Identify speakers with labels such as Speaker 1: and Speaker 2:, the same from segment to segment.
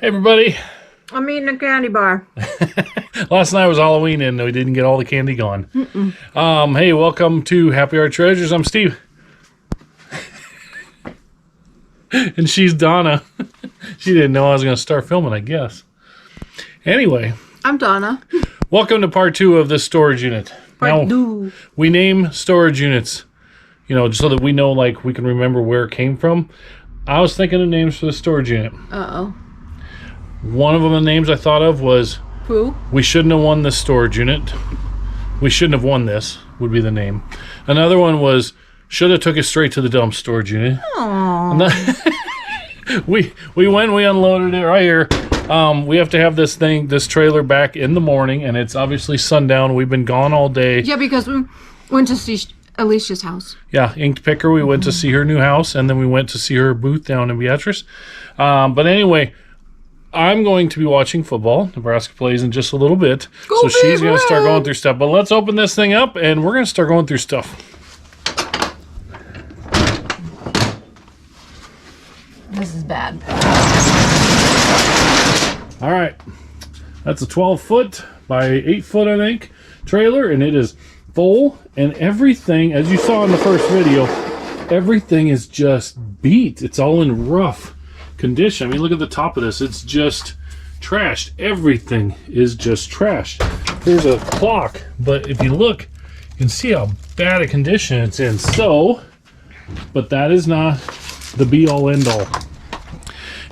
Speaker 1: Hey everybody.
Speaker 2: I'm eating a candy bar.
Speaker 1: Last night was Halloween and we didn't get all the candy gone. Hey, welcome to Happy Art Treasures. I'm Steve. And she's Donna. She didn't know I was going to start filming, I guess. Anyway.
Speaker 2: I'm Donna.
Speaker 1: Welcome to part 2 of this storage unit.
Speaker 2: Part 2.
Speaker 1: We name storage units, just so that we know, we can remember where it came from. I was thinking of names for the storage unit.
Speaker 2: Uh-oh.
Speaker 1: One of them, the names I thought of was...
Speaker 2: Who?
Speaker 1: We shouldn't have won this storage unit. We shouldn't have won this, would be the name. Another one was, should have took it straight to the dump storage unit.
Speaker 2: Aww.
Speaker 1: we went, we unloaded it right here. We have to have this trailer back in the morning, and it's obviously sundown. We've been gone all day.
Speaker 2: Yeah, because we went to see Alicia's house.
Speaker 1: Yeah, Inked Picker. We went to see her new house, and then we went to see her booth down in Beatrice. But anyway... I'm going to be watching football. Nebraska plays in just a little bit. So she's going to start going through stuff. But let's open this thing up, and we're going to start going through stuff.
Speaker 2: This is bad.
Speaker 1: All right. That's a 12-foot by 8-foot, I think, trailer, and it is full. And everything, as you saw in the first video, everything is just beat. It's all in rough condition. I mean, look at the top of this. It's just trashed. Everything is just trashed. Here's a clock, but if you look, you can see how bad a condition it's in. So, but that is not the be-all, end-all.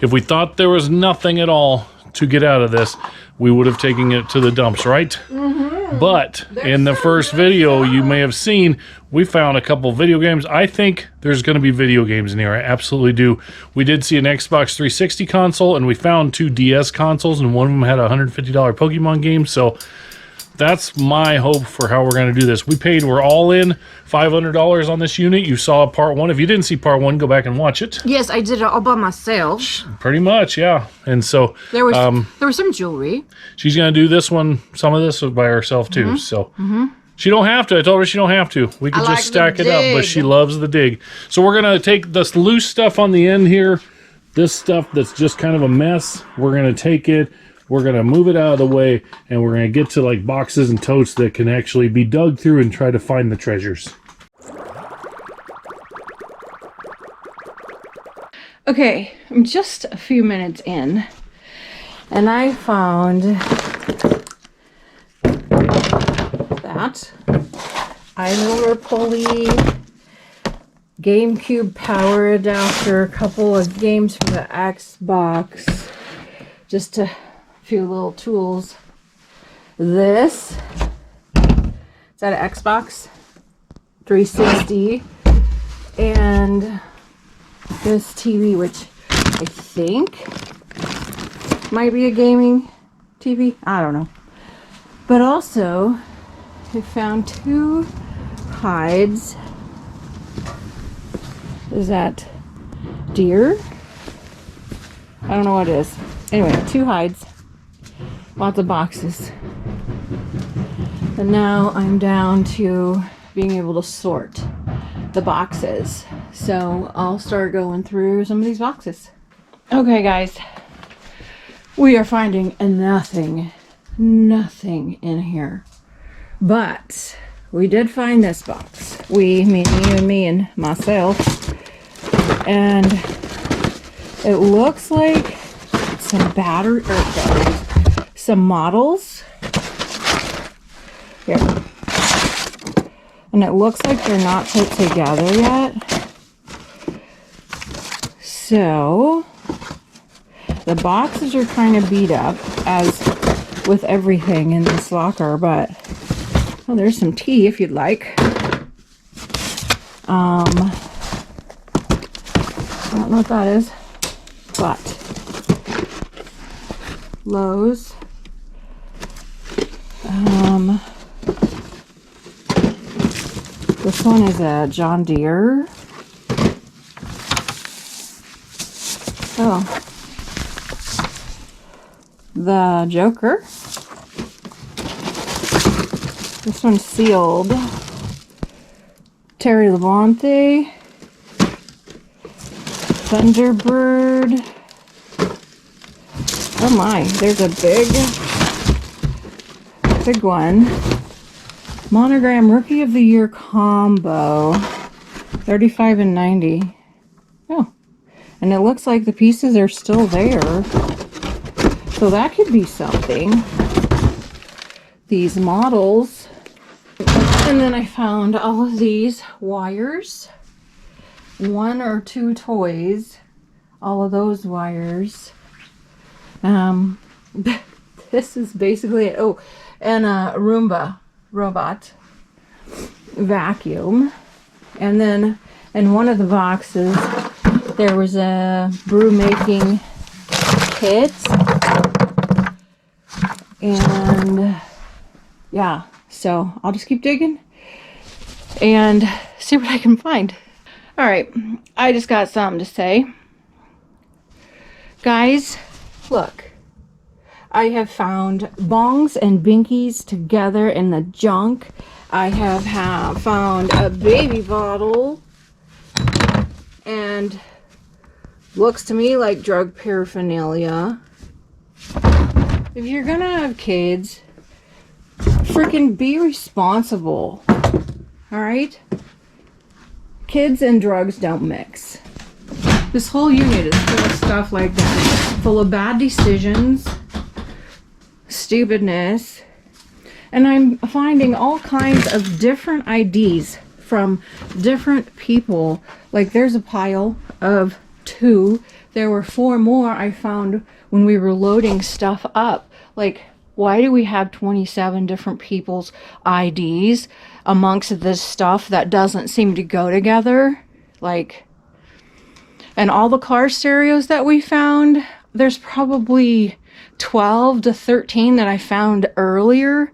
Speaker 1: If we thought there was nothing at all to get out of this, we would have taken it to the dumps, right? But in the first video you may have seen, we found a couple video games. I think there's going to be video games in here. I absolutely do. We did see an Xbox 360 console, and we found 2 DS consoles, and one of them had a $150 Pokemon game. So that's my hope for how we're going to do this. We're all in $500 on this unit. You saw part 1. If you didn't see part 1, go back and watch it.
Speaker 2: Yes, I did it all by myself.
Speaker 1: Pretty much, yeah. And so
Speaker 2: there was some jewelry.
Speaker 1: She's going to do this one, some of this by herself too. So she don't have to. I told her she don't have to. We could just stack it up, but she loves the dig. So we're going to take this loose stuff on the end here, this stuff that's just kind of a mess. We're going to take it. We're going to move it out of the way, and we're going to get to boxes and totes that can actually be dug through and try to find the treasures.
Speaker 2: Okay, I'm just a few minutes in, and I found that idler pulley, GameCube power adapter, a couple of games for the Xbox, just a few little tools. This is that an Xbox 360, and this TV, which I think might be a gaming TV. I don't know. But also, I found 2 hides. Is that deer? I don't know what it is. Anyway, 2 hides. Lots of boxes. And now I'm down to being able to sort the boxes. So I'll start going through some of these boxes. Okay, guys. We are finding nothing in here. But we did find this box. Me and myself. And it looks like some some models. Here. And it looks like they're not put together yet. So the boxes are kind of beat up, as with everything in this locker, but there's some tea if you'd like. I don't know what that is, but Lowe's. This one is a John Deere. Oh. The Joker. This one's sealed. Terry Levante. Thunderbird. Oh my, there's a big one. Monogram Rookie of the Year combo. 35 and 90. Oh, and it looks like the pieces are still there. So that could be something. These models. And then I found all of these wires. 1 or 2 toys. All of those wires. This is basically it. Oh, and a Roomba robot vacuum. And then in one of the boxes there was a brew making kit. And yeah, so I'll just keep digging and see what I can find. All right, I just got something to say. Guys, look. I have found bongs and binkies together in the junk. I have found a baby bottle. And looks to me like drug paraphernalia. If you're gonna have kids, freaking be responsible. Alright? Kids and drugs don't mix. This whole unit is full of stuff like that. Full of bad decisions. Stupidness. And I'm finding all kinds of different IDs from different people. Like there's a pile of 2. There were 4 more I found when we were loading stuff up. Like, why do we have 27 different people's IDs amongst this stuff that doesn't seem to go together? Like, and all the car stereos that we found, there's probably 12 to 13 that I found earlier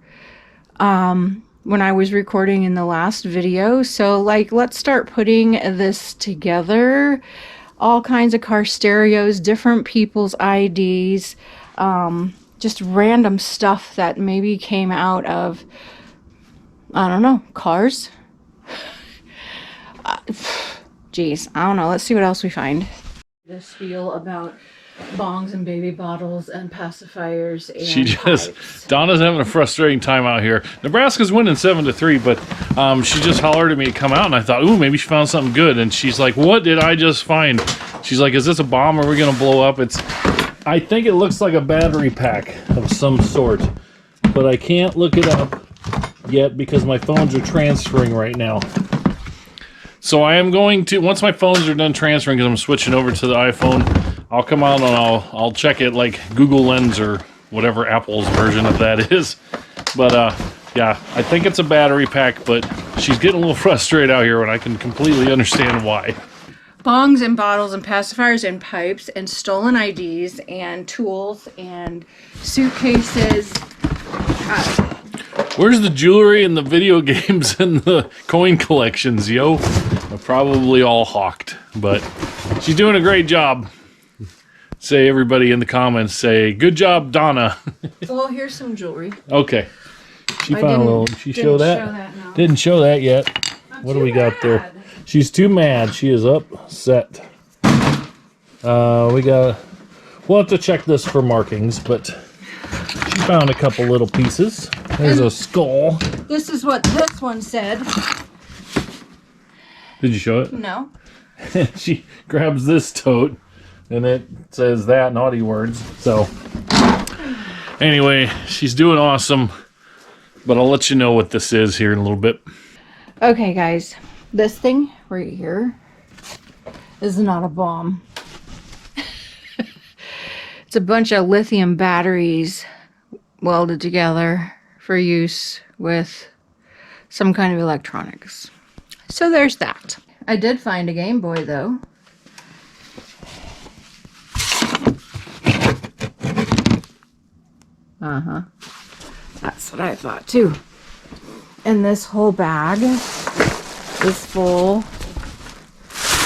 Speaker 2: when I was recording in the last video. So like, let's start putting this together. All kinds of car stereos, different people's IDs, just random stuff that maybe came out of, I don't know, cars. Geez, I don't know. Let's see what else we find. This spiel about bongs and baby bottles and pacifiers and pipes.
Speaker 1: Donna's having a frustrating time out here. Nebraska's winning 7-3, but she just hollered at me to come out, and I thought, ooh, maybe she found something good. And she's like, what did I just find? She's like, is this a bomb? Are we gonna blow up? I think it looks like a battery pack of some sort, but I can't look it up yet because my phones are transferring right now. So I am going to, once my phones are done transferring, because I'm switching over to the iPhone, I'll come out and I'll check it like Google Lens or whatever Apple's version of that is. But yeah, I think it's a battery pack, but she's getting a little frustrated out here, and I can completely understand why.
Speaker 2: Bongs and bottles and pacifiers and pipes and stolen IDs and tools and suitcases.
Speaker 1: Where's the jewelry and the video games and the coin collections, yo? They're probably all hawked, but she's doing a great job. Say, everybody in the comments, say, good job, Donna.
Speaker 2: Well, here's some jewelry.
Speaker 1: Okay. She found a little, she showed that?
Speaker 2: No.
Speaker 1: Didn't show that yet. What do we got there? She's too mad. She is upset. We'll have to check this for markings, but she found a couple little pieces. There's a skull.
Speaker 2: This is what this one said.
Speaker 1: Did you show it?
Speaker 2: No.
Speaker 1: She grabs this tote, and it says that naughty words. So, anyway, she's doing awesome, but I'll let you know what this is here in a little bit.
Speaker 2: Okay, guys. This thing right here is not a bomb. It's a bunch of lithium batteries welded together for use with some kind of electronics. So there's that. I did find a Game Boy though. That's what I thought too. And this whole bag is full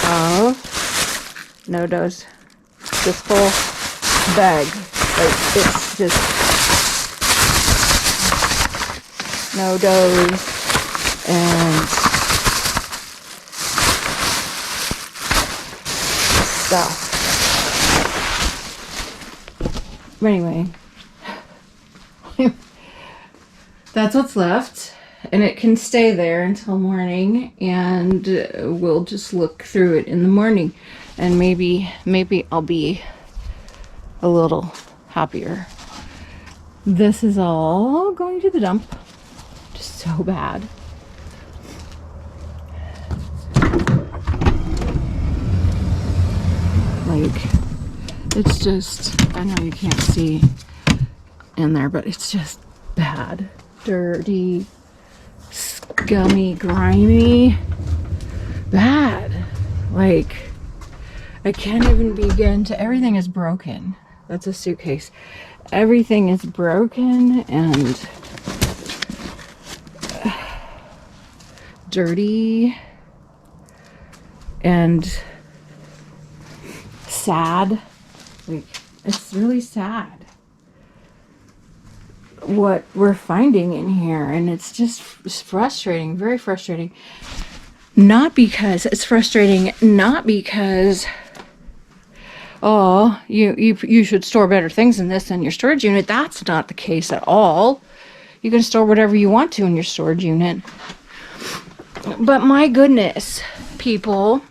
Speaker 2: of no-dos. This whole bag, like, it's just no-dos and stuff. anyway, that's what's left. And it can stay there until morning, and we'll just look through it in the morning. And maybe I'll be a little happier. This is all going to the dump. Just so bad. Like, it's just, I know you can't see in there, but it's just bad. Dirty, scummy, grimy, bad. Like, I can't even begin to, everything is broken. That's a suitcase. Everything is broken and dirty and sad. Like, it's really sad what we're finding in here, and it's just frustrating, very frustrating. Not because oh, you should store better things in this than your storage unit. That's not the case at all. You can store whatever you want to in your storage unit. But my goodness, people,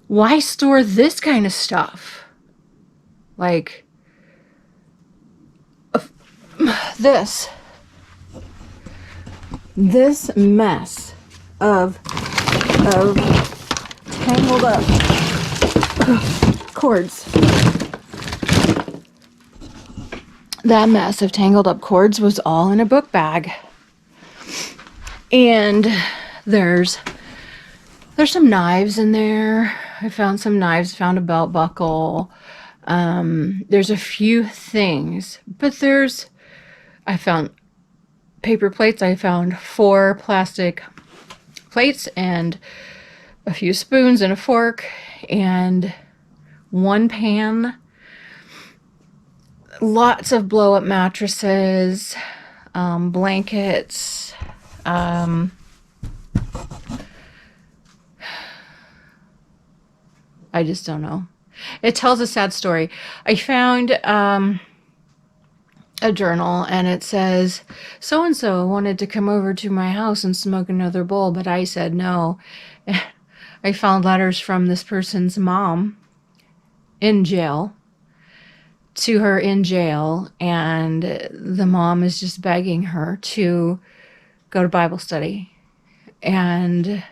Speaker 2: why store this kind of stuff? Like, this mess of tangled up cords. That mess of tangled up cords was all in a book bag. And there's some knives in there. I found some knives, found a belt buckle. There's a few things, but I found paper plates. I found 4 plastic plates and a few spoons and a fork and 1 pan. Lots of blow-up mattresses, blankets, I just don't know. It tells a sad story. I found a journal, and it says, so-and-so wanted to come over to my house and smoke another bowl, but I said no. I found letters from this person's mom in jail, to her in jail, and the mom is just begging her to go to Bible study. And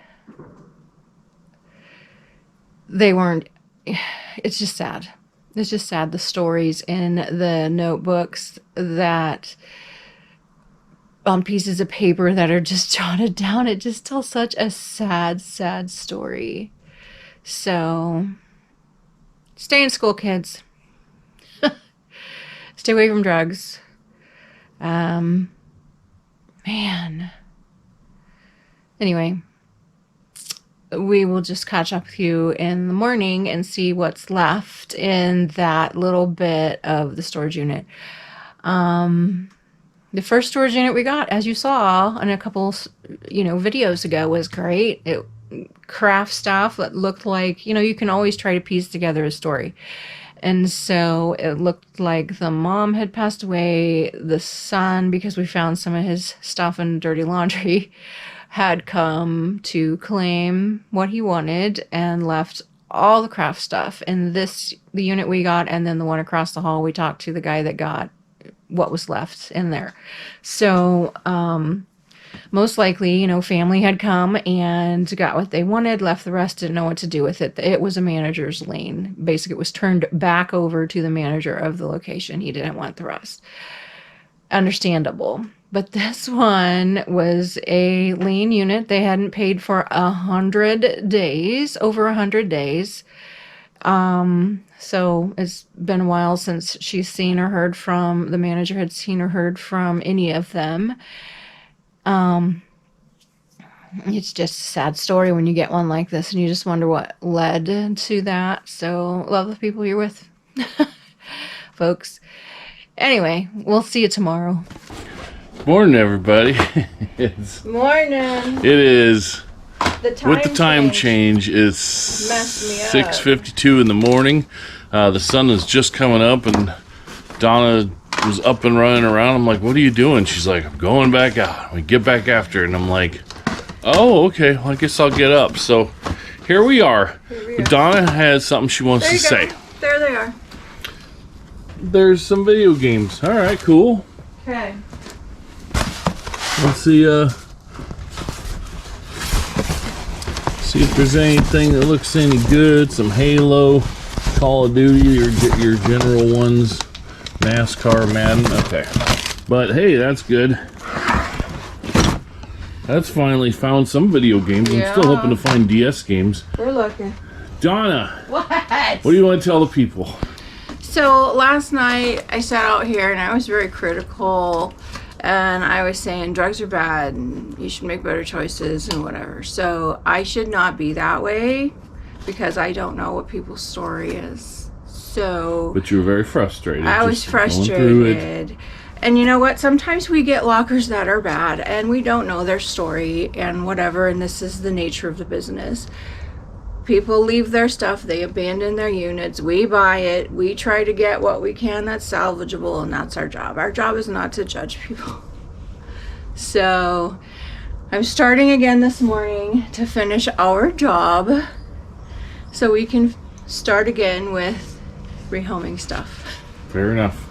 Speaker 2: they weren't, it's just sad. It's just sad, the stories in the notebooks that on pieces of paper that are just jotted down. It just tells such a sad, sad story. So, stay in school, kids. Stay away from drugs. Man. Anyway, we will just catch up with you in the morning and see what's left in that little bit of the storage unit. The first storage unit we got, as you saw in a couple, videos ago, was great. It craft stuff that looked like, you can always try to piece together a story. And so it looked like the mom had passed away. The son, because we found some of his stuff in dirty laundry, had come to claim what he wanted and left all the craft stuff. And the unit we got, and then the one across the hall, we talked to the guy that got what was left in there. So, most likely, family had come and got what they wanted, left the rest, didn't know what to do with it. It was a manager's lien. Basically, it was turned back over to the manager of the location. He didn't want the rest. Understandable. But this one was a lien unit. They hadn't paid for 100 days, over 100 days. So it's been a while since she's seen or heard from, the manager had seen or heard from any of them. It's just a sad story when you get one like this and you just wonder what led to that. So love the people you're with, folks. Anyway, we'll see you tomorrow.
Speaker 1: Morning, everybody.
Speaker 2: Morning.
Speaker 1: It is.
Speaker 2: The time
Speaker 1: with the time change, it's
Speaker 2: messed me up.
Speaker 1: 6:52 in the morning. The sun is just coming up, and Donna was up and running around. I'm like, what are you doing? She's like, I'm going back out. We get back after it. And I'm like, oh, okay. Well, I guess I'll get up. So here we are. Donna has something she wants to say.
Speaker 2: There they are.
Speaker 1: There's some video games. All right, cool.
Speaker 2: Okay.
Speaker 1: Let's see if there's anything that looks any good. Some Halo, Call of Duty, your general ones, NASCAR, Madden. Okay, but hey, that's good. That's finally found some video games.
Speaker 2: Yeah.
Speaker 1: I'm still hoping to find DS games.
Speaker 2: We're looking.
Speaker 1: Donna,
Speaker 2: What?
Speaker 1: what do you want to tell the people?
Speaker 2: So last night I sat out here and I was very critical, and I was saying drugs are bad and you should make better choices and whatever. So I should not be that way because I don't know what people's story is. So
Speaker 1: But you were very frustrated.
Speaker 2: I was
Speaker 1: just going through it.
Speaker 2: frustrated. And you know what? Sometimes we get lockers that are bad and we don't know their story and whatever, and this is the nature of the business. People leave their stuff, they abandon their units, we buy it, we try to get what we can that's salvageable, and that's our job. Our job is not to judge people. So I'm starting again this morning to finish our job so we can start again with rehoming stuff.
Speaker 1: Fair enough.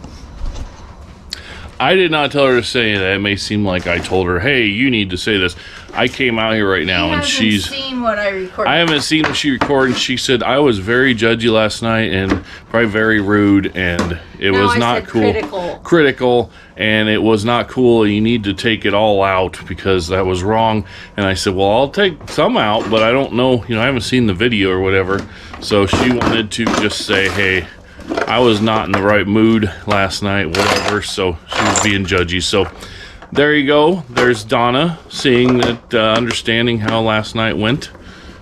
Speaker 1: I did not tell her to say that. It may seem like I told her, hey, you need to say this. I came out here right now, and she's...
Speaker 2: seen what I recorded.
Speaker 1: I haven't seen what she recorded. She said, I was very judgy last night and probably very rude, and it
Speaker 2: No,
Speaker 1: was
Speaker 2: I
Speaker 1: not
Speaker 2: said
Speaker 1: cool.
Speaker 2: critical.
Speaker 1: And it was not cool. You need to take it all out because that was wrong. And I said, well, I'll take some out, but I don't know. I haven't seen the video or whatever. So she wanted to just say, hey, I was not in the right mood last night, whatever. So she was being judgy. So there you go. There's Donna seeing that, understanding how last night went.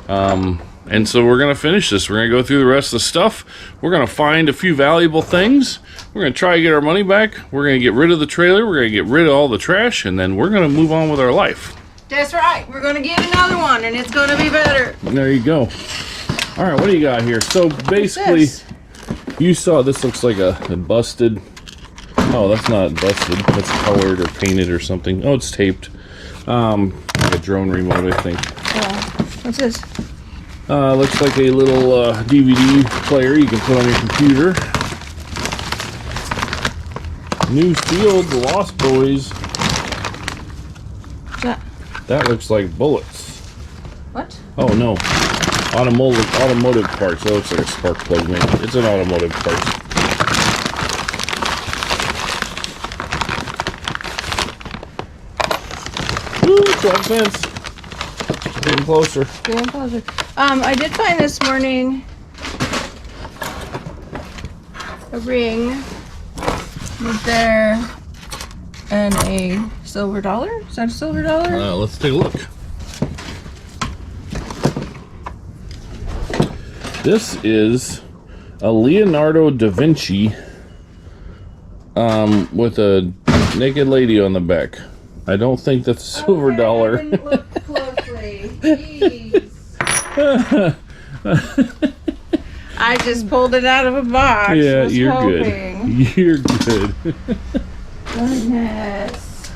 Speaker 1: And so we're going to finish this. We're going to go through the rest of the stuff. We're going to find a few valuable things. We're going to try to get our money back. We're going to get rid of the trailer. We're going to get rid of all the trash. And then we're going to move on with our life.
Speaker 2: That's right. We're going to get another one, and it's going to be better.
Speaker 1: There you go. All right, what do you got here? So basically, you saw this looks like a busted... Oh, that's not busted. That's colored or painted or something. Oh, it's taped. Like a drone remote, I think.
Speaker 2: What's this?
Speaker 1: Looks like a little DVD player you can put on your computer. New Field, The Lost Boys.
Speaker 2: What's that?
Speaker 1: That looks like bullets.
Speaker 2: What?
Speaker 1: Oh, no. Automotive parts. That looks like a spark plug, man. It's an automotive part. Woo, 12 cents. Getting closer.
Speaker 2: Getting closer. I did find this morning a ring right there and a silver dollar. Is that a silver dollar?
Speaker 1: Let's take a look. This is a Leonardo da Vinci with a naked lady on the back. I don't think that's a silver dollar.
Speaker 2: I didn't look closely. Jeez. I just pulled it out of a box.
Speaker 1: Yeah,
Speaker 2: was
Speaker 1: you're
Speaker 2: hoping.
Speaker 1: good. You're good.
Speaker 2: Goodness.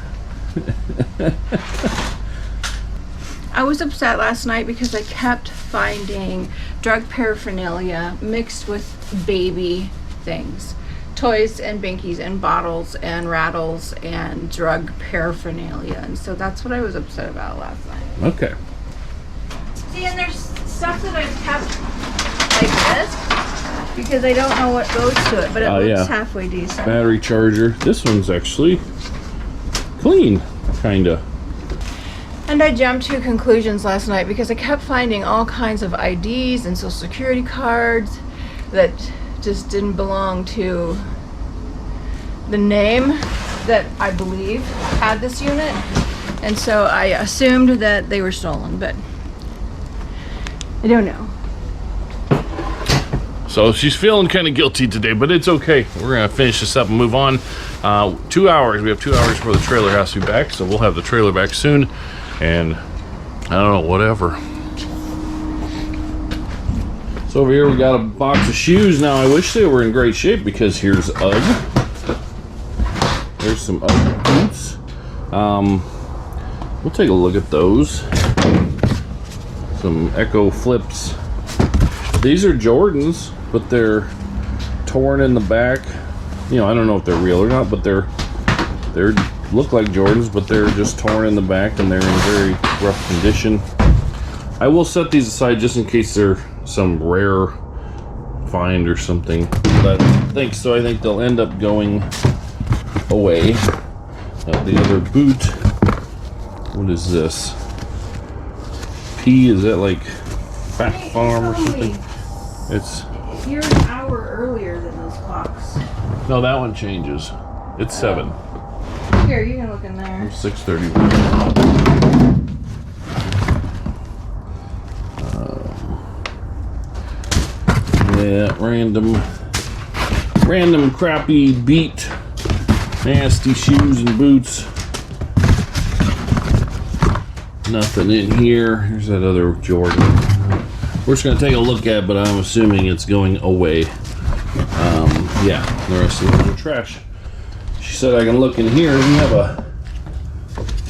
Speaker 2: I was upset last night because I kept finding drug paraphernalia mixed with baby things. Toys and binkies and bottles and rattles and drug paraphernalia. And so that's what I was upset about last night.
Speaker 1: Okay.
Speaker 2: See, and there's stuff that I've kept like this because I don't know what goes to it, but it looks halfway decent.
Speaker 1: Battery charger. This one's actually clean, kinda.
Speaker 2: And I jumped to conclusions last night because I kept finding all kinds of IDs and social security cards that just didn't belong to the name that I believe had this unit. And so I assumed that they were stolen, but I don't know.
Speaker 1: So she's feeling kind of guilty today, but it's okay. We're going to finish this up and move on. 2 hours. We have 2 hours before the trailer has to be back, so we'll have the trailer back soon. And I don't know, whatever. So over here we got a box of shoes. Now I wish they were in great shape because here's UGG. There's some UGG boots. We'll take a look at those. Some Echo Flips. These are Jordans, but they're torn in the back. You know, I don't know if they're real or not, but they're look like Jordans, but they're just torn in the back and they're in very rough condition. I will set these aside just in case they're some rare find or something. But I think so. I think they'll end up going away. The other boot. What is this? P? Is that like Fat Farm or something? It's.
Speaker 2: You're an hour earlier than those clocks.
Speaker 1: No, that one changes. It's 7.
Speaker 2: Here, you can look in there.
Speaker 1: 6:31. Yeah, random crappy beat, nasty shoes and boots. Nothing in here. Here's that other Jordan. We're just gonna take a look at it, but I'm assuming it's going away. Yeah, the rest of them are trash. She said I can look in here. We have a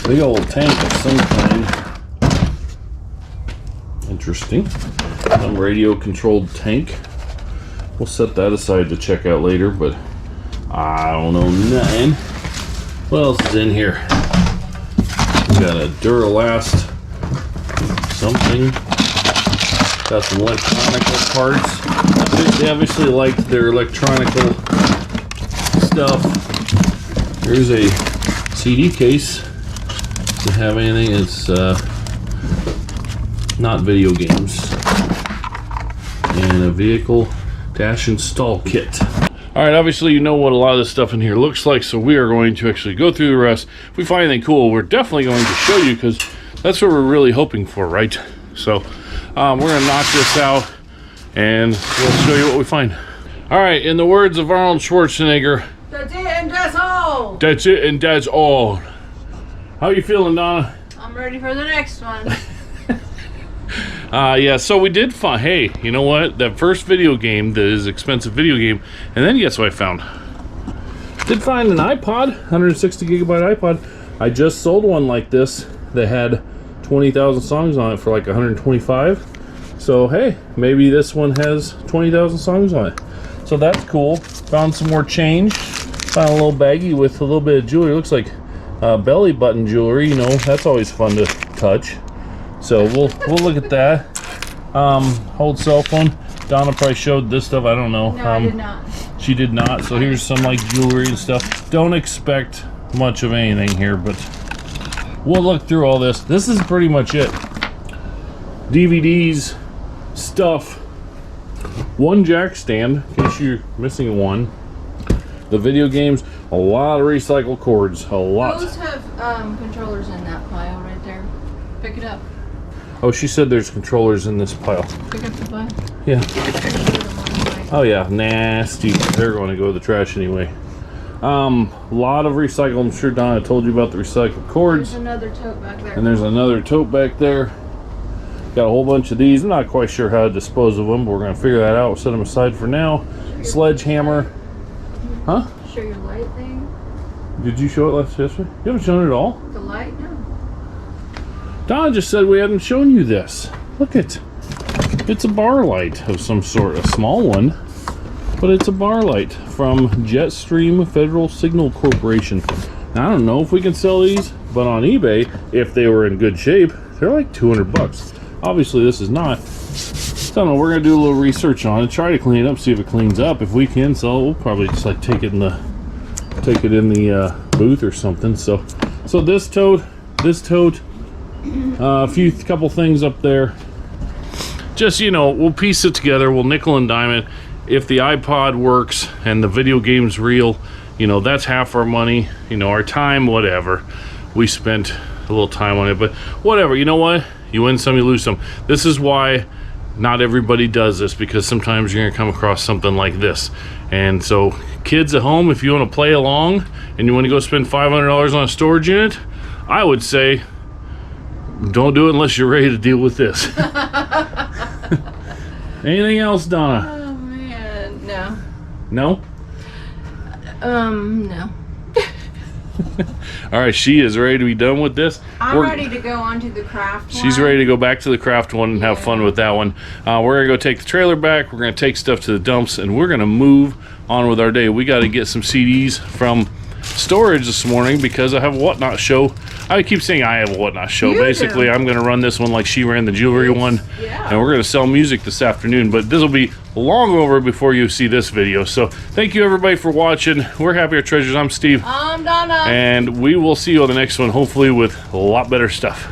Speaker 1: big old tank of some kind. Interesting. Some radio-controlled tank. We'll set that aside to check out later, but I don't know nothing. What else is in here? We got a Duralast something. Got some electronical parts. They obviously liked their electronical stuff. Here's a CD case. Doesn't have anything. It's not video games. And a vehicle dash install kit. Alright, obviously you know what a lot of this stuff in here looks like, so we are going to actually go through the rest. If we find anything cool, we're definitely going to show you because that's what we're really hoping for, right? So we're going to knock this out and we'll show you what we find. Alright, in the words of Arnold Schwarzenegger,
Speaker 2: that's it and that's all.
Speaker 1: That's it and that's all. How you feeling, Donna?
Speaker 2: I'm ready for the next one.
Speaker 1: Yeah, so we did find, hey, you know what? That first video game, that is expensive video game, and then guess what I found? Did find an iPod, 160 gigabyte iPod. I just sold one like this that had 20,000 songs on it for like 125. So hey, maybe this one has 20,000 songs on it. So that's cool. Found some more change. Found a little baggie with a little bit of jewelry. Looks like belly button jewelry. You know, that's always fun to touch. So we'll look at that. Old cell phone. Donna probably showed this stuff. I don't know.
Speaker 2: No, I did not.
Speaker 1: She did not. So here's some like jewelry and stuff. Don't expect much of anything here, but we'll look through all this. This is pretty much it. DVDs, stuff. One jack stand, in case you're missing one. The video games, a lot of recycled cords. A lot.
Speaker 2: Those have controllers in that pile right there. Pick it up.
Speaker 1: Oh, she said there's controllers in this pile.
Speaker 2: Pick up the pile.
Speaker 1: Yeah. Oh yeah, nasty. They're going to go to the trash anyway. Lot of recycled. I'm sure Donna told you about the recycled cords.
Speaker 2: There's another tote back there.
Speaker 1: And there's another tote back there. Got a whole bunch of these. I'm not quite sure how to dispose of them, but we're going to figure that out. We'll set them aside for now. Sledgehammer. Huh?
Speaker 2: Show your light thing.
Speaker 1: Did you show it last yesterday? You haven't shown it at all?
Speaker 2: The light? No.
Speaker 1: Donna just said we hadn't shown you this. Look it. It's a bar light of some sort. A small one. But it's a bar light from Jetstream Federal Signal Corporation. Now, I don't know if we can sell these, but on eBay, if they were in good shape, they're like 200 bucks. Obviously, this is not. So, I don't know. We're going to do a little research on it. Try to clean it up, see if it cleans up. If we can sell it, we'll probably just like take it in the booth or something. So this tote, a couple things up there. Just, you know, we'll piece it together. We'll nickel and dime it. If the iPod works and the video game's real, you know, that's half our money. You know, our time, whatever. We spent a little time on it, but whatever. You know what? You win some, you lose some. This is why not everybody does this, because sometimes you're going to come across something like this. And so, kids at home, if you want to play along and you want to go spend $500 on a storage unit, I would say – don't do it unless you're ready to deal with this. Anything else, Donna?
Speaker 2: Oh man, no.
Speaker 1: No?
Speaker 2: No.
Speaker 1: All right, she is ready to be done with this.
Speaker 2: I'm ready to go on to the craft one.
Speaker 1: She's ready to go back to the craft one and have fun with that one. We're going to go take the trailer back. We're going to take stuff to the dumps, and we're going to move on with our day. We got to get some CDs from storage this morning because I have a Whatnot show. I keep saying I have a Whatnot show.
Speaker 2: You
Speaker 1: Basically,
Speaker 2: do.
Speaker 1: I'm going to run this one like she ran the jewelry one.
Speaker 2: Yeah.
Speaker 1: And we're going to sell music this afternoon, but this will be long over before you see this video. So thank you everybody for watching. We're Happy Our Treasures. I'm Steve.
Speaker 2: I'm Donna.
Speaker 1: And we will see you on the next one, hopefully with a lot better stuff.